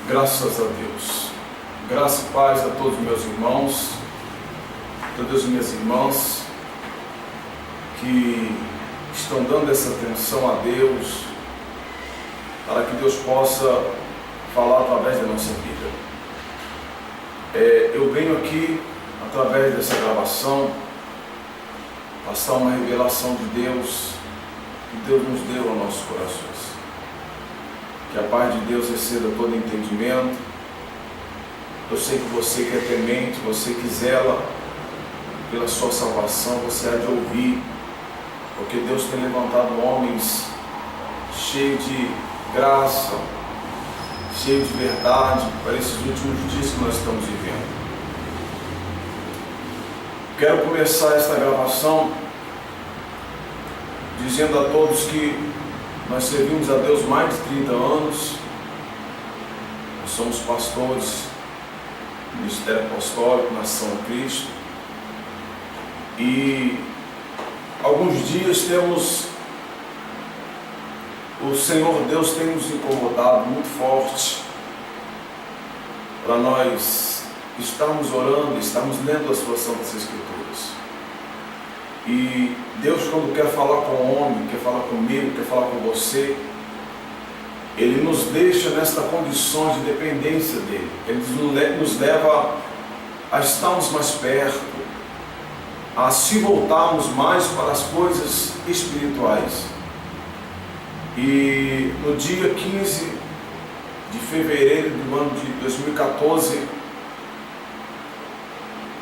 Graças a Deus. Graça e paz a todos os meus irmãos, todas as minhas irmãs que estão dando essa atenção a Deus, para que Deus possa falar através da nossa vida. Eu venho aqui, através dessa gravação, passar uma revelação de Deus, que Deus nos deu aos nossos corações. Que a paz de Deus exceda todo entendimento. Eu sei que você que é temente, você que zela pela sua salvação, você há de ouvir, porque Deus tem levantado homens cheios de graça, cheios de verdade, para esses últimos dias que nós estamos vivendo. Quero começar esta gravação dizendo a todos que nós servimos a Deus mais de 30 anos, nós somos pastores do Ministério Apostólico, Nação Cristo, e alguns dias o Senhor Deus tem nos incomodado muito forte para nós estarmos orando, estarmos lendo as suas Santas Escrituras. E Deus, quando quer falar com o homem, quer falar comigo, quer falar com você, Ele nos deixa nesta condição de dependência dEle. Ele nos leva a estarmos mais perto, a se voltarmos mais para as coisas espirituais. E no dia 15 de fevereiro do ano de 2014,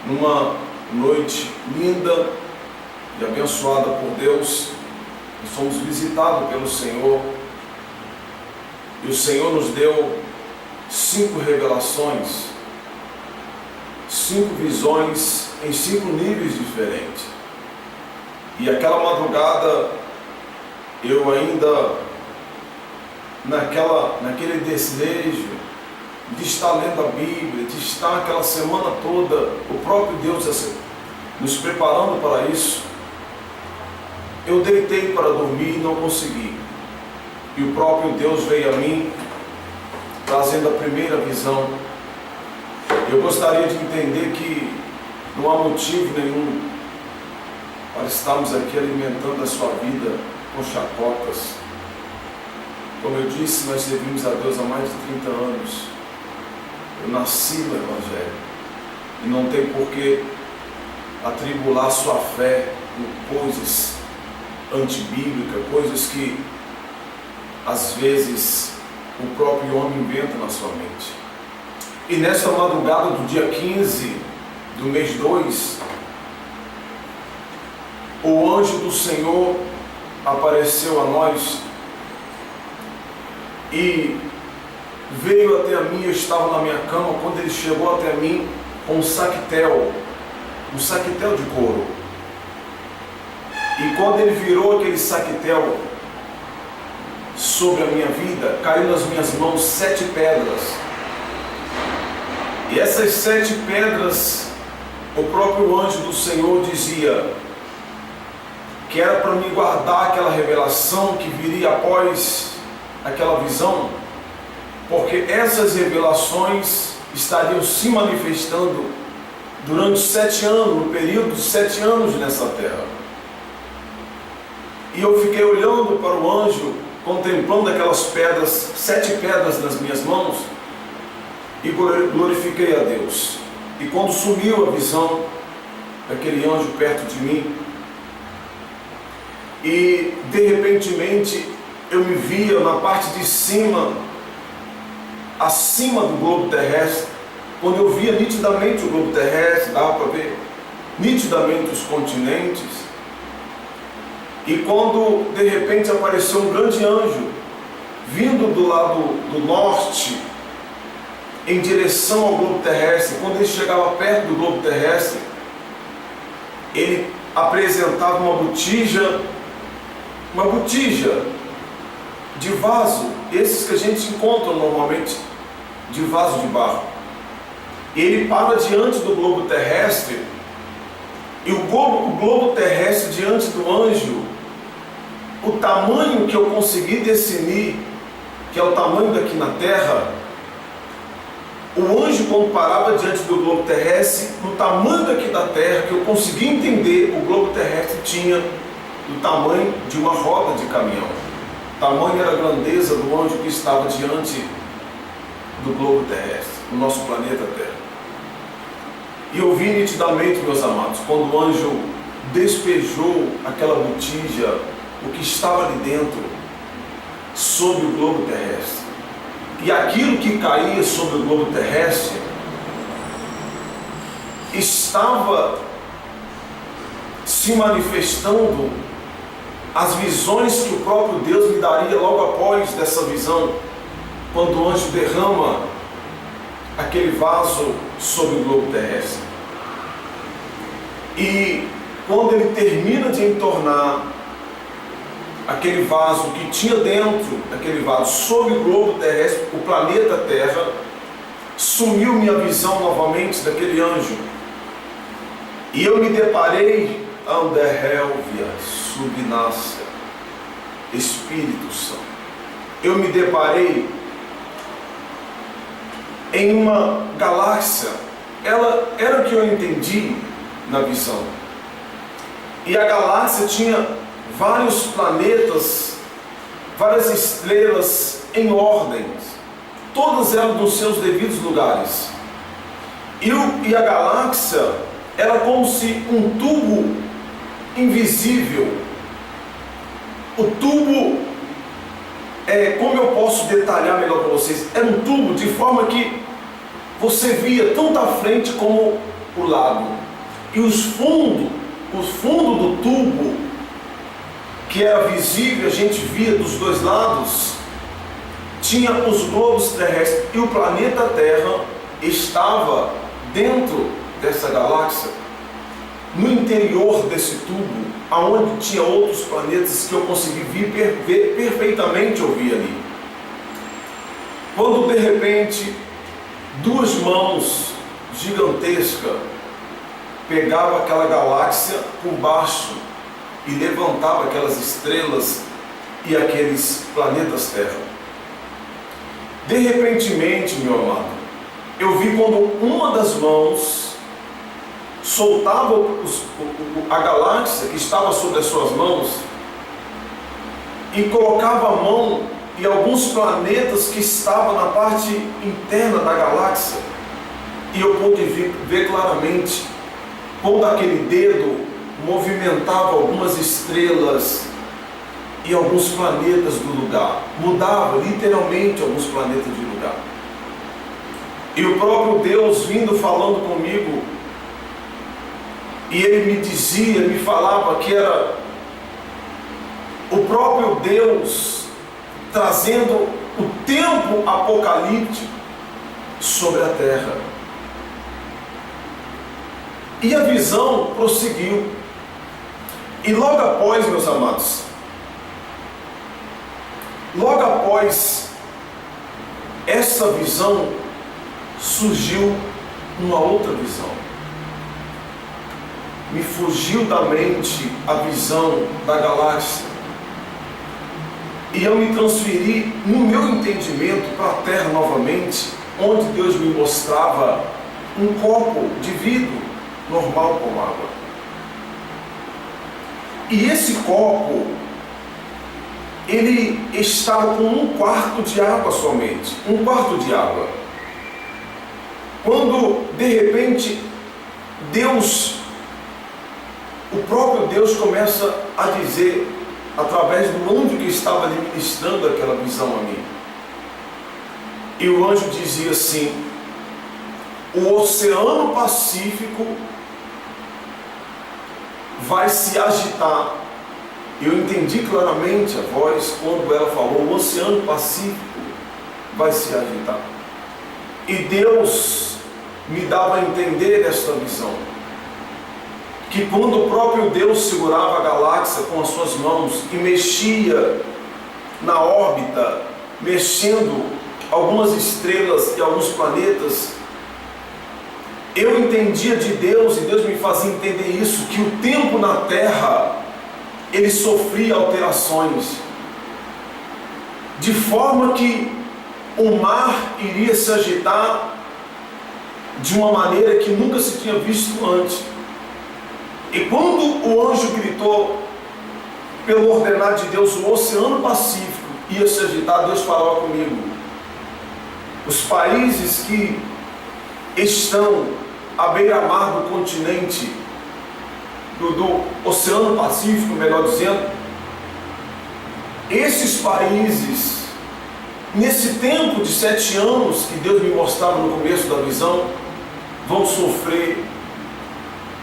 numa noite linda e abençoada por Deus, nós fomos visitados pelo Senhor, e o Senhor nos deu 5 revelações, 5 visões em 5 níveis diferentes. E aquela madrugada, eu ainda naquele desejo de estar lendo a Bíblia, de estar aquela semana toda, o próprio Deus nos preparando para isso, eu deitei para dormir e não consegui. E o próprio Deus veio a mim, trazendo a primeira visão. Eu gostaria de entender que não há motivo nenhum para estarmos aqui alimentando a sua vida com chacotas. Como eu disse, nós servimos a Deus há mais de 30 anos. Eu nasci no Evangelho. E não tem por que atribular sua fé com coisas antibíblicas, coisas que às vezes o próprio homem inventa na sua mente. E nessa madrugada do dia 15 do mês 2, o anjo do Senhor apareceu a nós e veio até a mim. Eu estava na minha cama quando ele chegou até mim com um saquetel de couro. E quando ele virou aquele saquetel sobre a minha vida, caiu nas minhas mãos 7 pedras. E essas 7 pedras, o próprio anjo do Senhor dizia que era para me guardar aquela revelação que viria após aquela visão, porque essas revelações estariam se manifestando durante 7 anos, no período de 7 anos nessa terra. E eu fiquei olhando para o anjo, contemplando aquelas pedras, 7 pedras nas minhas mãos, e glorifiquei a Deus. E quando sumiu a visão daquele anjo perto de mim, e de repentemente eu me via na parte de cima, acima do globo terrestre. Quando eu via nitidamente o globo terrestre, dava para ver nitidamente os continentes. E quando de repente apareceu um grande anjo vindo do lado do norte em direção ao globo terrestre, quando ele chegava perto do globo terrestre, ele apresentava uma botija de vaso, esses que a gente encontra normalmente, de vaso de barro. Ele para diante do globo terrestre, e o globo terrestre diante do anjo, o tamanho que eu consegui discernir, que que é o tamanho daqui na Terra, o anjo, quando parava diante do globo terrestre, no tamanho daqui da Terra, que eu consegui entender, o globo terrestre tinha o tamanho de uma roda de caminhão. Tamanho era a grandeza do anjo que estava diante do globo terrestre, do nosso planeta Terra. E eu vi nitidamente, meus amados, quando o anjo despejou aquela botija, o que estava ali dentro, sobre o globo terrestre. E aquilo que caía sobre o globo terrestre estava se manifestando as visões que o próprio Deus me daria logo após dessa visão, quando o anjo derrama aquele vaso sobre o globo terrestre. E quando ele termina de entornar aquele vaso que tinha dentro daquele vaso sobre o globo terrestre, o planeta Terra, sumiu minha visão novamente daquele anjo. E eu me deparei, Anderhelvia, Subnácia, Espírito Santo. Eu me deparei em uma galáxia. Ela era o que eu entendi na visão. E a galáxia tinha vários planetas, várias estrelas em ordens, todas elas nos seus devidos lugares. E a galáxia era como se um tubo invisível. O tubo, como eu posso detalhar melhor para vocês? Era um tubo de forma que você via tanto a frente como o lado. E o fundo do tubo, que era visível, a gente via dos dois lados, tinha os globos terrestres, e o planeta Terra estava dentro dessa galáxia, no interior desse tubo, aonde tinha outros planetas que eu consegui ver perfeitamente, eu vi ali. Quando de repente duas mãos gigantescas pegavam aquela galáxia por baixo e levantava aquelas estrelas e aqueles planetas Terra. De repentemente, meu amado, eu vi quando uma das mãos soltava a galáxia que estava sobre as suas mãos e colocava a mão em alguns planetas que estavam na parte interna da galáxia, e eu pude ver claramente quando aquele dedo movimentava algumas estrelas e alguns planetas do lugar, mudava literalmente alguns planetas de lugar. E o próprio Deus vindo falando comigo, e ele me dizia, me falava que era o próprio Deus trazendo o tempo apocalíptico sobre a terra. E a visão prosseguiu. E logo após, meus amados, logo após essa visão, surgiu uma outra visão. Me fugiu da mente a visão da galáxia, e eu me transferi no meu entendimento para a terra novamente, onde Deus me mostrava um copo de vidro normal com água. E esse copo, ele estava com 1/4 de água somente, 1/4 de água. Quando de repente Deus, o próprio Deus, começa a dizer, através do anjo que estava ali ministrando aquela visão a mim, e o anjo dizia assim: o Oceano Pacífico vai se agitar. Eu entendi claramente a voz quando ela falou: o Oceano Pacífico vai se agitar. E Deus me dava a entender esta visão, que quando o próprio Deus segurava a galáxia com as suas mãos e mexia na órbita, mexendo algumas estrelas e alguns planetas, eu entendia de Deus, e Deus me fazia entender isso, que o tempo na Terra, ele sofria alterações. de forma que o mar iria se agitar de uma maneira que nunca se tinha visto antes. E quando o anjo gritou, pelo ordenar de Deus, o Oceano Pacífico ia se agitar, Deus falava comigo: os países que estão à beira-mar do continente, do Oceano Pacífico, melhor dizendo, esses países, nesse tempo de 7 anos que Deus me mostrava no começo da visão, vão sofrer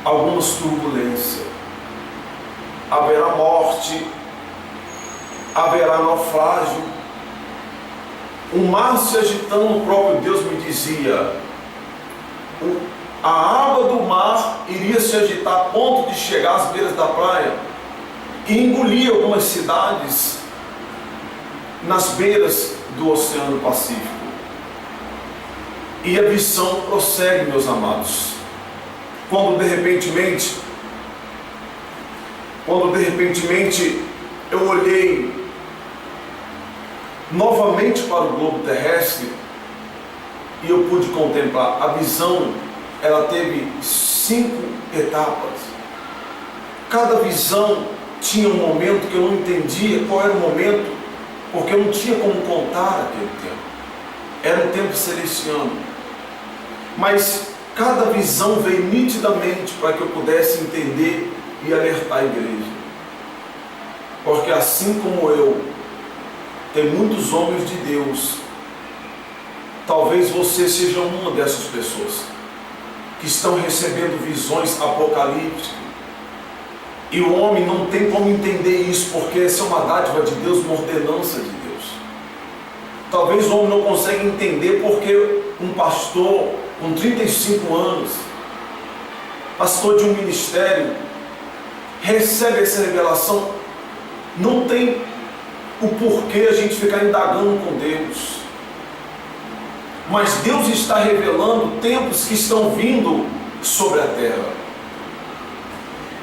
algumas turbulências. Haverá morte, haverá naufrágio. O mar se agitando, o próprio Deus me dizia, a água do mar iria se agitar a ponto de chegar às beiras da praia e engolir algumas cidades nas beiras do Oceano Pacífico. E a visão prossegue, meus amados. Quando de repentemente eu olhei novamente para o globo terrestre e eu pude contemplar a visão. Ela teve 5 etapas. Cada visão tinha um momento que eu não entendia qual era o momento, porque eu não tinha como contar aquele tempo. Era um tempo celestiano. Mas cada visão veio nitidamente para que eu pudesse entender e alertar a igreja. Porque assim como eu, tem muitos homens de Deus. Talvez você seja uma dessas pessoas que estão recebendo visões apocalípticas. E o homem não tem como entender isso, porque essa é uma dádiva de Deus, uma ordenança de Deus. Talvez o homem não consiga entender porque um pastor com 35 anos, pastor de um ministério, recebe essa revelação. Não tem o porquê a gente ficar indagando com Deus. Mas Deus está revelando tempos que estão vindo sobre a terra.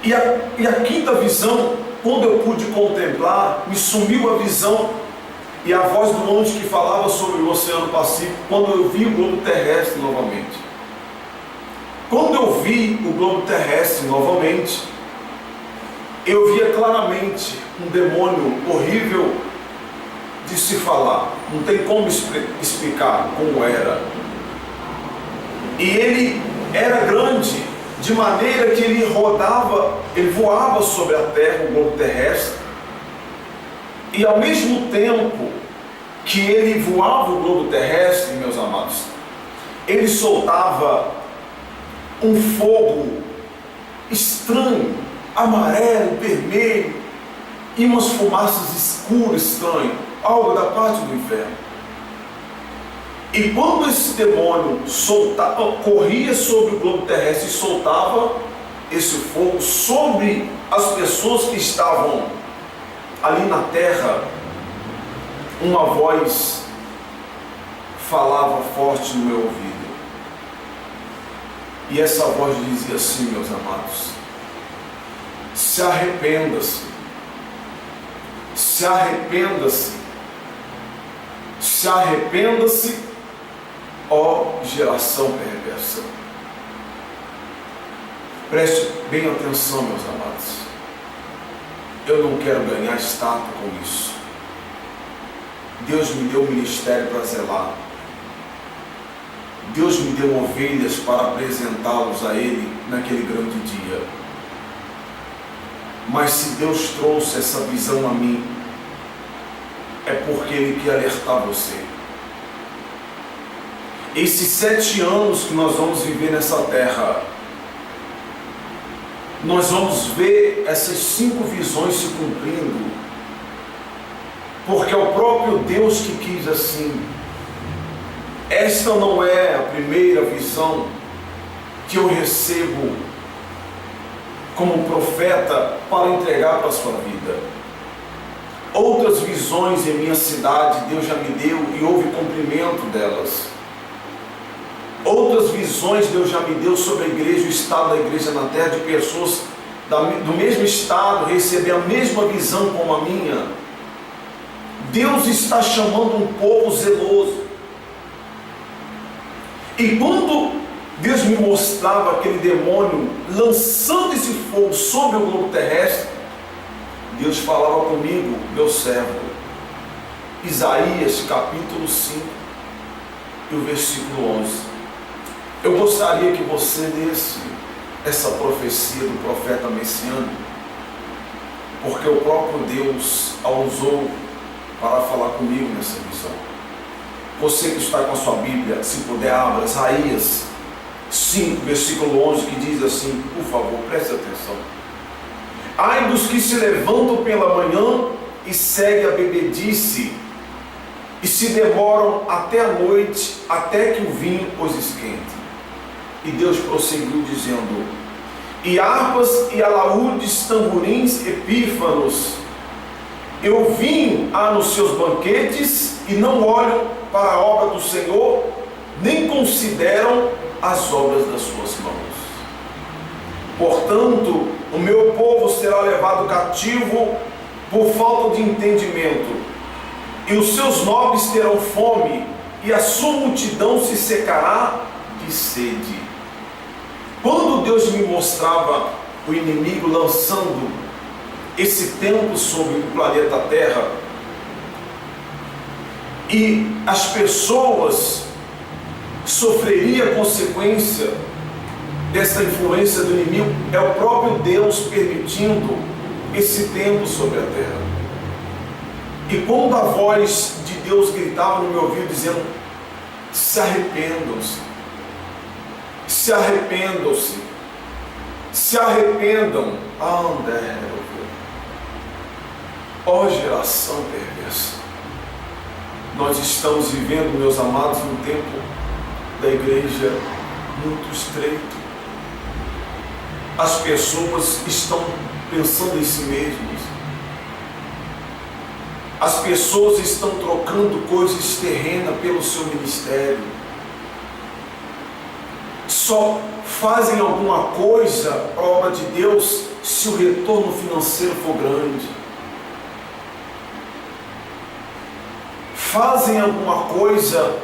E a quinta visão, quando eu pude contemplar, me sumiu a visão e a voz do anjo que falava sobre o Oceano Pacífico, quando eu vi o globo terrestre novamente. Quando eu vi o globo terrestre novamente, eu via claramente um demônio horrível de se falar, não tem como explicar como era. E ele era grande, de maneira que ele rodava, ele voava sobre a terra, o globo terrestre, e ao mesmo tempo que ele voava o globo terrestre, meus amados, ele soltava um fogo estranho, amarelo, vermelho, e umas fumaças escuras, estranhas, algo da parte do inferno. E quando esse demônio corria sobre o globo terrestre e soltava esse fogo sobre as pessoas que estavam ali na terra, uma voz falava forte no meu ouvido. E essa voz dizia assim, meus amados: se arrependa-se, se arrependa-se, se arrependa-se, ó geração perversa. Preste bem atenção, meus amados. Eu não quero ganhar status com isso. Deus me deu um ministério para zelar. Deus me deu ovelhas para apresentá-los a Ele naquele grande dia. Mas se Deus trouxe essa visão a mim, é porque Ele quer alertar você. Esses 7 anos que nós vamos viver nessa terra, nós vamos ver essas 5 visões se cumprindo, porque é o próprio Deus que quis assim. Esta não é a primeira visão que eu recebo como profeta para entregar para a sua vida. Outras visões em minha cidade Deus já me deu e houve cumprimento delas. Outras visões Deus já me deu sobre a igreja, o estado da igreja na terra, de pessoas do mesmo estado receber a mesma visão como a minha. Deus está chamando um povo zeloso. E quando Deus me mostrava aquele demônio lançando esse fogo sobre o globo terrestre, Deus falava comigo, meu servo, Isaías capítulo 5 e o versículo 11. Eu gostaria que você lesse essa profecia do profeta messiânico, porque o próprio Deus a usou para falar comigo nessa visão. Você que está com a sua Bíblia, se puder, abra Isaías 5, versículo 11, que diz assim, por favor, preste atenção. Ai dos que se levantam pela manhã e seguem a bebedice, e se demoram até a noite, até que o vinho os esquente. E Deus prosseguiu dizendo, e harpas e alaúdes, tamborins, epífanos, eu vim nos seus banquetes e não olham para a obra do Senhor, nem consideram as obras das suas mãos. Portanto, o meu povo será levado cativo por falta de entendimento, e os seus nobres terão fome, e a sua multidão se secará de sede. Quando Deus me mostrava o inimigo lançando esse tempo sobre o planeta Terra, e as pessoas sofreriam a consequência dessa influência do inimigo, é o próprio Deus permitindo esse tempo sobre a terra. E quando a voz de Deus gritava no meu ouvido dizendo, se arrependam-se, se arrependam-se, se arrependam, ó geração perversa. Nós estamos vivendo, meus amados, um tempo da igreja muito estreito. As pessoas estão pensando em si mesmas. As pessoas estão trocando coisas terrenas pelo seu ministério. Só fazem alguma coisa para a obra de Deus se o retorno financeiro for grande. Fazem alguma coisa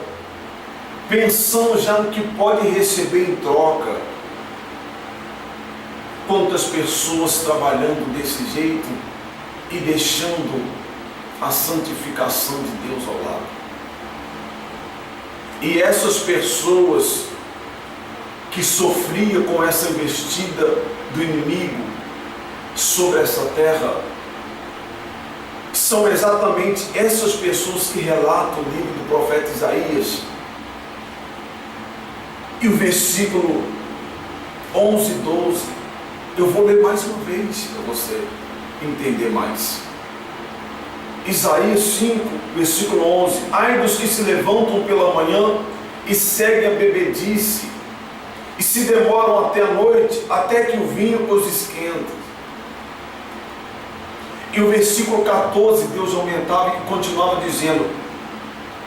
pensando já no que pode receber em troca. Quantas pessoas trabalhando desse jeito e deixando a santificação de Deus ao lado. E essas pessoas que sofriam com essa investida do inimigo sobre essa terra, são exatamente essas pessoas que relatam o livro do profeta Isaías. E o versículo 11 e 12, eu vou ler mais uma vez para você entender mais. Isaías 5, versículo 11, ai dos que se levantam pela manhã e seguem a bebedice, e se demoram até a noite, até que o vinho os esquenta. E o versículo 14, Deus aumentava e continuava dizendo,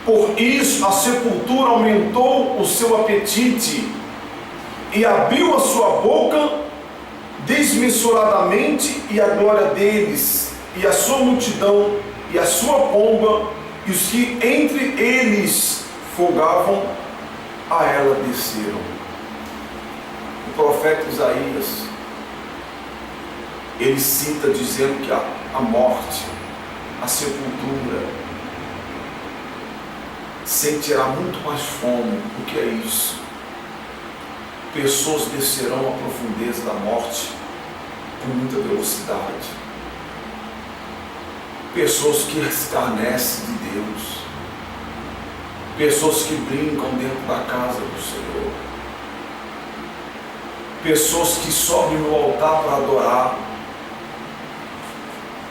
por isso a sepultura aumentou o seu apetite, e abriu a sua boca desmesuradamente, e a glória deles, e a sua multidão, e a sua pomba, e os que entre eles folgavam, a ela desceram. O profeta Isaías, ele cita dizendo que a morte, a sepultura, sentirá muito mais fome. O que é isso? Pessoas descerão à profundeza da morte com muita velocidade. Pessoas que escarnecem de Deus. Pessoas que brincam dentro da casa do Senhor. Pessoas que sobem no altar para adorar,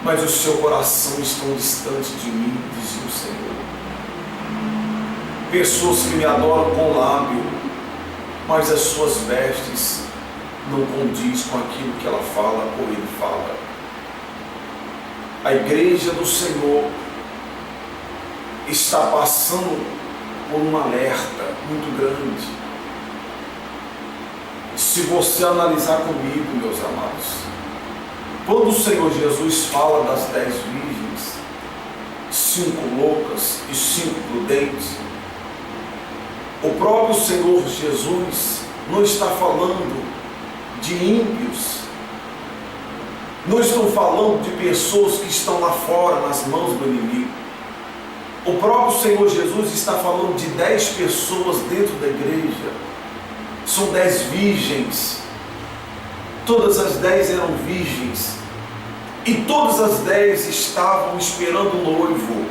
mas o seu coração está distante de mim, dizia o Senhor. Pessoas que me adoram com o lábio, mas as suas vestes não condiz com aquilo que ela fala ou ele fala. A igreja do Senhor está passando por um alerta muito grande. Se você analisar comigo, meus amados, quando o Senhor Jesus fala das 10 virgens, 5 loucas e 5 prudentes. O próprio Senhor Jesus não está falando de ímpios. Não estou falando de pessoas que estão lá fora, nas mãos do inimigo. O próprio Senhor Jesus está falando de 10 pessoas dentro da igreja. São 10 virgens. Todas as 10 eram virgens. E todas as 10 estavam esperando o noivo.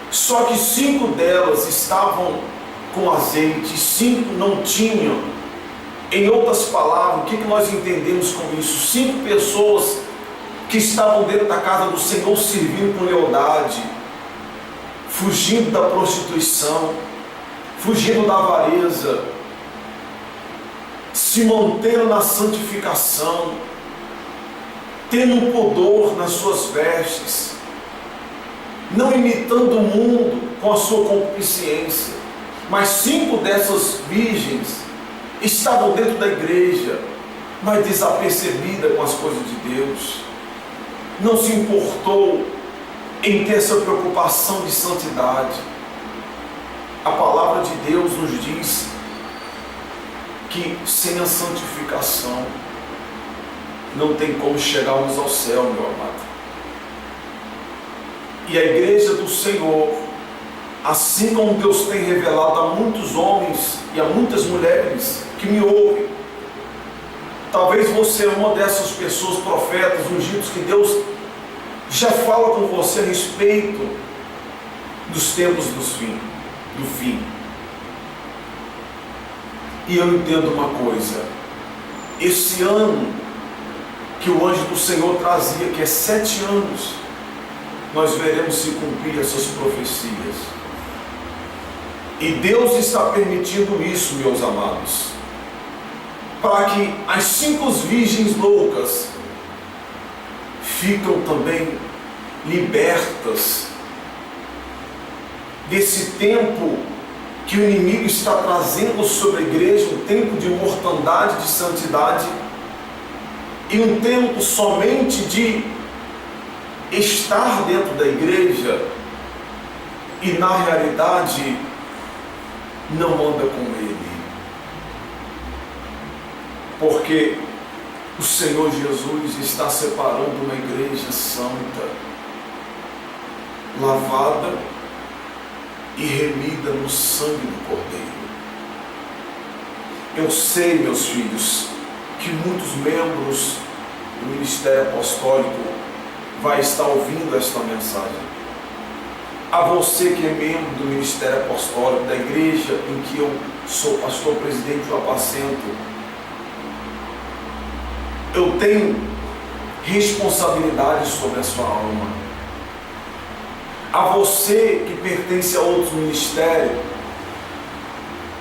Só que 5 delas estavam com azeite, 5 não tinham. Em outras palavras, o que nós entendemos com isso? 5 pessoas que estavam dentro da casa do Senhor servindo com lealdade, fugindo da prostituição, fugindo da avareza, se mantendo na santificação, tendo pudor nas suas vestes, não imitando o mundo com a sua concupiscência. Mas 5 dessas virgens estavam dentro da igreja, mas desapercebida com as coisas de Deus. Não se importou em ter essa preocupação de santidade. A palavra de Deus nos diz que sem a santificação não tem como chegarmos ao céu, meu amado. E a igreja do Senhor, assim como Deus tem revelado a muitos homens e a muitas mulheres que me ouvem, talvez você é uma dessas pessoas, profetas, ungidos, que Deus já fala com você a respeito dos tempos do fim. E eu entendo uma coisa: esse ano que o anjo do Senhor trazia, que é 7 anos, nós veremos se cumprir essas profecias. E Deus está permitindo isso, meus amados, para que as 5 virgens loucas ficam também libertas desse tempo que o inimigo está trazendo sobre a igreja, um tempo de mortandade, de santidade, e um tempo somente de estar dentro da igreja e na realidade não anda com ele. Porque o Senhor Jesus está separando uma igreja santa, lavada e remida no sangue do Cordeiro. Eu sei, meus filhos, que muitos membros do Ministério Apostólico vai estar ouvindo esta mensagem. A você que é membro do Ministério Apostólico, da igreja em que eu sou pastor presidente do apacento, eu tenho responsabilidade sobre a sua alma. A você que pertence a outros ministérios,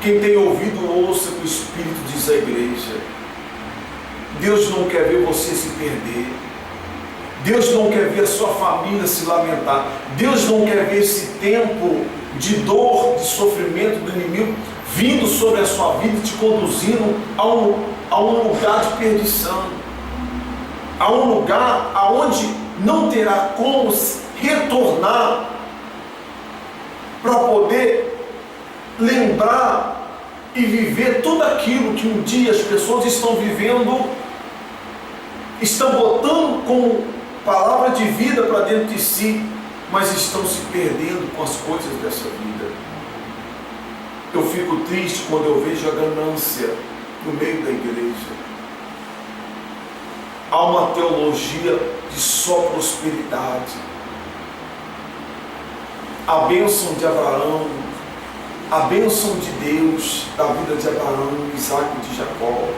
quem tem ouvido, ouça o que o Espírito diz à igreja. Deus não quer ver você se perder. Deus não quer ver a sua família se lamentar. Deus não quer ver esse tempo de dor, de sofrimento do inimigo vindo sobre a sua vida, te conduzindo a um lugar de perdição, a um lugar aonde não terá como retornar para poder lembrar e viver tudo aquilo que um dia as pessoas estão vivendo, estão botando como palavra de vida para dentro de si, mas estão se perdendo com as coisas dessa vida. Eu fico triste quando eu vejo a ganância no meio da igreja. Há uma teologia de só prosperidade. A bênção de Abraão, a bênção de Deus da vida de Abraão, Isaac e de Jacó.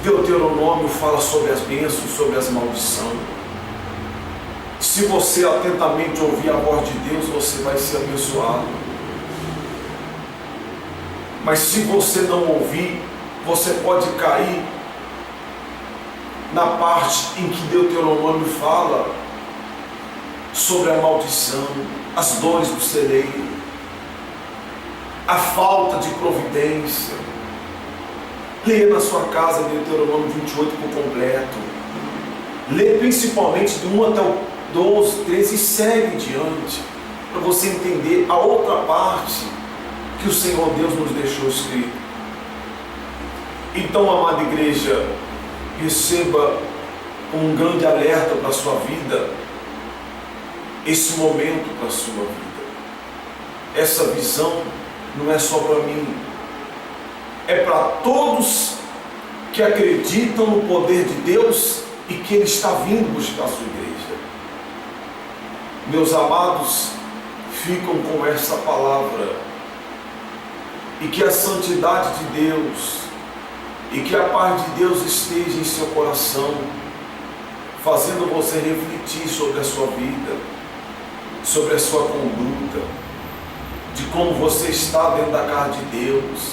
Deuteronômio fala sobre as bênçãos, sobre as maldições. Se você atentamente ouvir a voz de Deus, você vai ser abençoado. Mas se você não ouvir, você pode cair na parte em que Deuteronômio fala sobre a maldição, as dores do celeiro, a falta de providência. Leia na sua casa Deuteronômio 28 por completo. Leia principalmente do 1 até 12, 13 e segue diante, para você entender a outra parte que o Senhor Deus nos deixou escrito. Então, amada igreja, receba um grande alerta para a sua vida, esse momento para a sua vida. Essa visão não é só para mim, é para todos que acreditam no poder de Deus e que Ele está vindo buscar a sua igreja. Meus amados, ficam com essa palavra, e que a santidade de Deus e que a paz de Deus esteja em seu coração, fazendo você refletir sobre a sua vida, sobre a sua conduta, de como você está dentro da casa de Deus,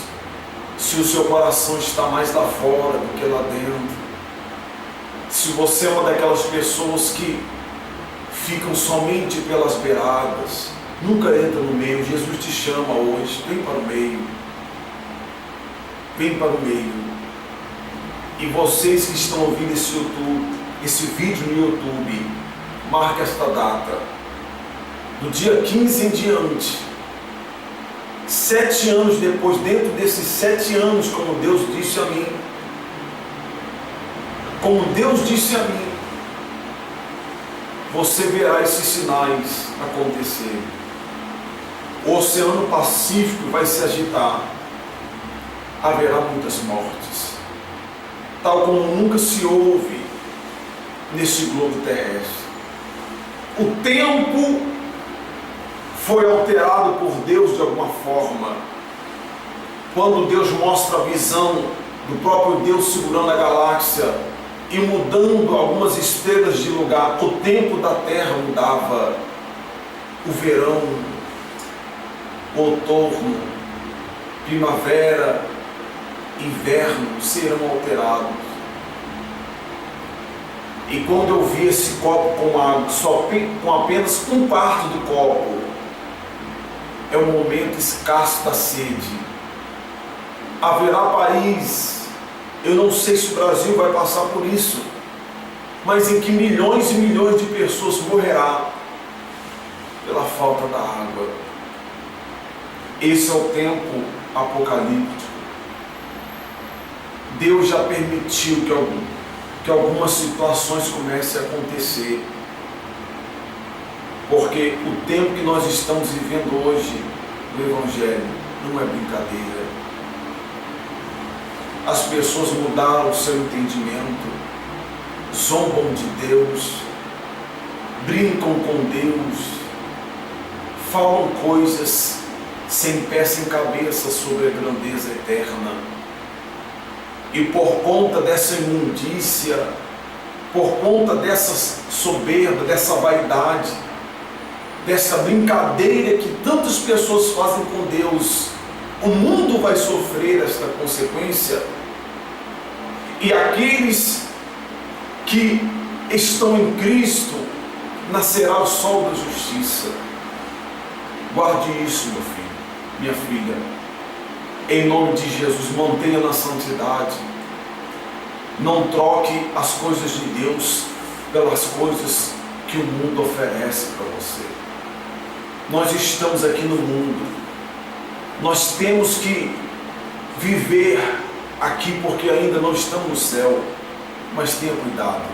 se o seu coração está mais lá fora do que lá dentro, se você é uma daquelas pessoas que ficam somente pelas beiradas, nunca entra no meio. Jesus te chama hoje, vem para o meio, vem para o meio. E vocês que estão ouvindo esse vídeo no YouTube, marque esta data, do dia 15 em diante, 7 anos depois, dentro desses 7 anos, como Deus disse a mim, você verá esses sinais acontecer. O Oceano Pacífico vai se agitar, haverá muitas mortes, tal como nunca se houve nesse globo terrestre. O tempo foi alterado por Deus de alguma forma. Quando Deus mostra a visão do próprio Deus segurando a galáxia e mudando algumas estrelas de lugar, o tempo da Terra mudava. O verão, o outono, primavera, inverno serão alterados. E quando eu vi esse copo com água, com apenas um quarto do copo, é um momento escasso da sede. Haverá país, eu não sei se o Brasil vai passar por isso, mas em que milhões e milhões de pessoas morrerão pela falta da água. Esse é o tempo apocalíptico. Deus já permitiu que algumas situações comecem a acontecer, porque o tempo que nós estamos vivendo hoje no Evangelho não é brincadeira. As pessoas mudaram o seu entendimento, zombam de Deus, brincam com Deus, falam coisas sem pé sem cabeça sobre a grandeza eterna. E por conta dessa imundícia, por conta dessa soberba, dessa vaidade, dessa brincadeira que tantas pessoas fazem com Deus, o mundo vai sofrer esta consequência. E aqueles que estão em Cristo, nascerá o sol da justiça. Guarde isso, meu filho, minha filha. Em nome de Jesus, mantenha na santidade. Não troque as coisas de Deus pelas coisas que o mundo oferece para você. Nós estamos aqui no mundo. Nós temos que viver aqui porque ainda não estamos no céu. Mas tenha cuidado.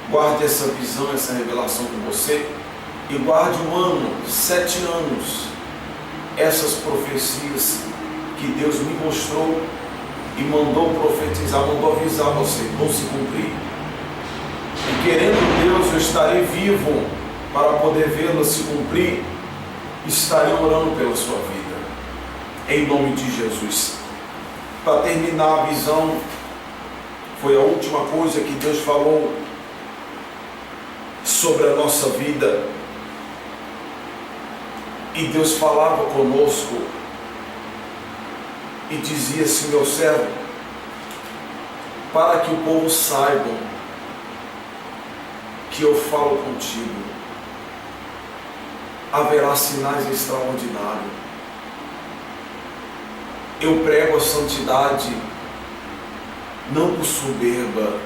Guarde essa visão, essa revelação com você. E guarde um ano, 7 anos, essas profecias que Deus me mostrou e mandou profetizar, mandou avisar você, vão se cumprir. E querendo Deus, eu estarei vivo para poder vê-las se cumprir. Estarei orando pela sua vida, em nome de Jesus. Para terminar a visão, foi a última coisa que Deus falou sobre a nossa vida. E Deus falava conosco e dizia assim: meu servo, para que o povo saiba que eu falo contigo, haverá sinais extraordinários. Eu prego a santidade não por soberba,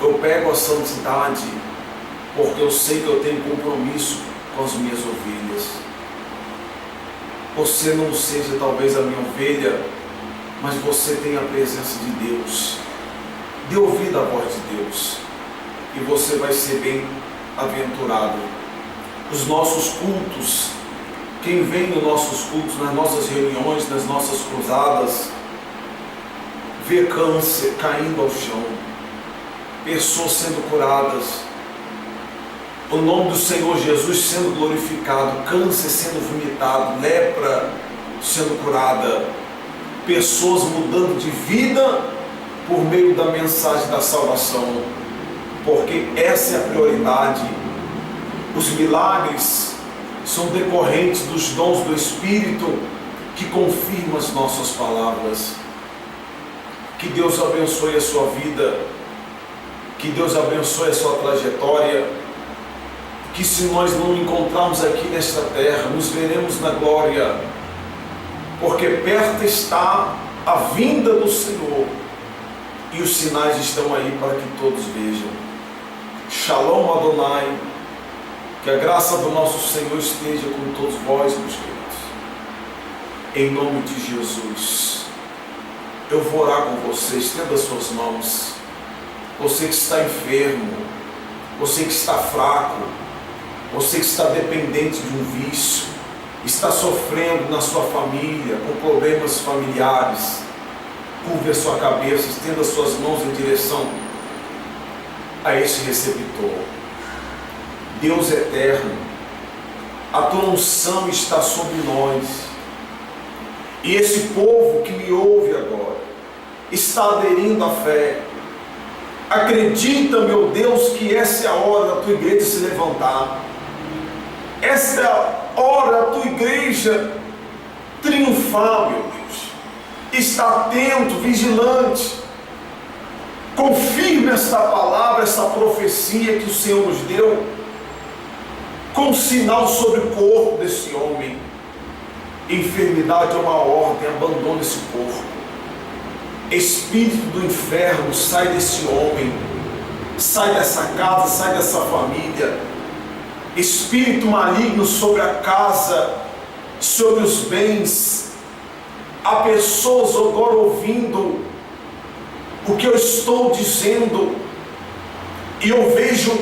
eu prego a santidade porque eu sei que eu tenho compromisso com as minhas ovelhas. Você não seja talvez a minha ovelha, mas você tem a presença de Deus. Dê ouvido à voz de Deus e você vai ser bem-aventurado. Os nossos cultos, quem vem nos nossos cultos, nas nossas reuniões, nas nossas cruzadas, vê câncer caindo ao chão, pessoas sendo curadas, o nome do Senhor Jesus sendo glorificado, câncer sendo vomitado, lepra sendo curada, pessoas mudando de vida por meio da mensagem da salvação, porque essa é a prioridade. Os milagres são decorrentes dos dons do Espírito que confirmam as nossas palavras. Que Deus abençoe a sua vida, que Deus abençoe a sua trajetória, que se nós não encontrarmos aqui nesta terra, nos veremos na glória, porque perto está a vinda do Senhor e os sinais estão aí para que todos vejam. Shalom Adonai, que a graça do nosso Senhor esteja com todos vós, meus queridos. Em nome de Jesus, eu vou orar com você. Estenda as suas mãos. Você que está enfermo, você que está fraco, você que está dependente de um vício, está sofrendo na sua família, com problemas familiares, curve a sua cabeça, estenda as suas mãos em direção a esse receptor. Deus eterno, a tua unção está sobre nós, e esse povo que me ouve agora está aderindo à fé. Acredita, meu Deus, que essa é a hora da tua igreja se levantar, essa é a hora da tua igreja triunfar, meu Deus. Está atento, vigilante, confirme esta palavra, essa profecia que o Senhor nos deu, com sinal sobre o corpo desse homem. Enfermidade é uma ordem, abandona esse corpo. Espírito do inferno, sai desse homem, sai dessa casa, sai dessa família. Espírito maligno sobre a casa, sobre os bens. Há pessoas agora ouvindo o que eu estou dizendo, e eu vejo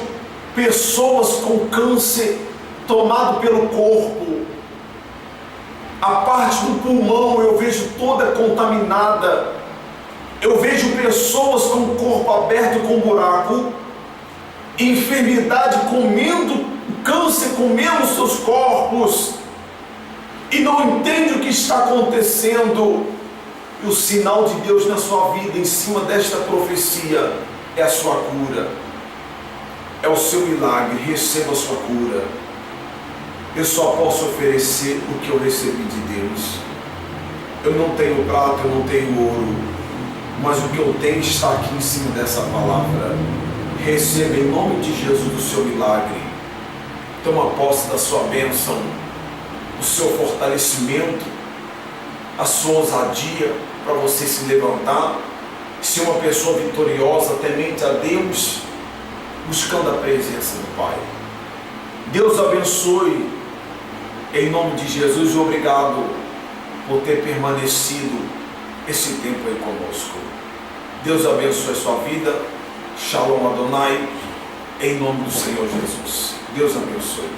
pessoas com câncer tomado pelo corpo. A parte do pulmão eu vejo toda contaminada. Eu vejo pessoas com o corpo aberto com buraco, enfermidade comendo, câncer comendo seus corpos, e não entende o que está acontecendo. E o sinal de Deus na sua vida, em cima desta profecia, é a sua cura, é o seu milagre. Receba a sua cura. Eu só posso oferecer o que eu recebi de Deus. Eu não tenho prata, eu não tenho ouro, mas o que eu tenho está aqui em cima dessa palavra. Receba em nome de Jesus o seu milagre. Toma posse da sua bênção, o seu fortalecimento, a sua ousadia para você se levantar, ser uma pessoa vitoriosa, temente a Deus, buscando a presença do Pai. Deus abençoe em nome de Jesus, e obrigado por ter permanecido esse tempo aí conosco. Deus abençoe a sua vida. Shalom Adonai, em nome do Senhor Jesus. Deus abençoe.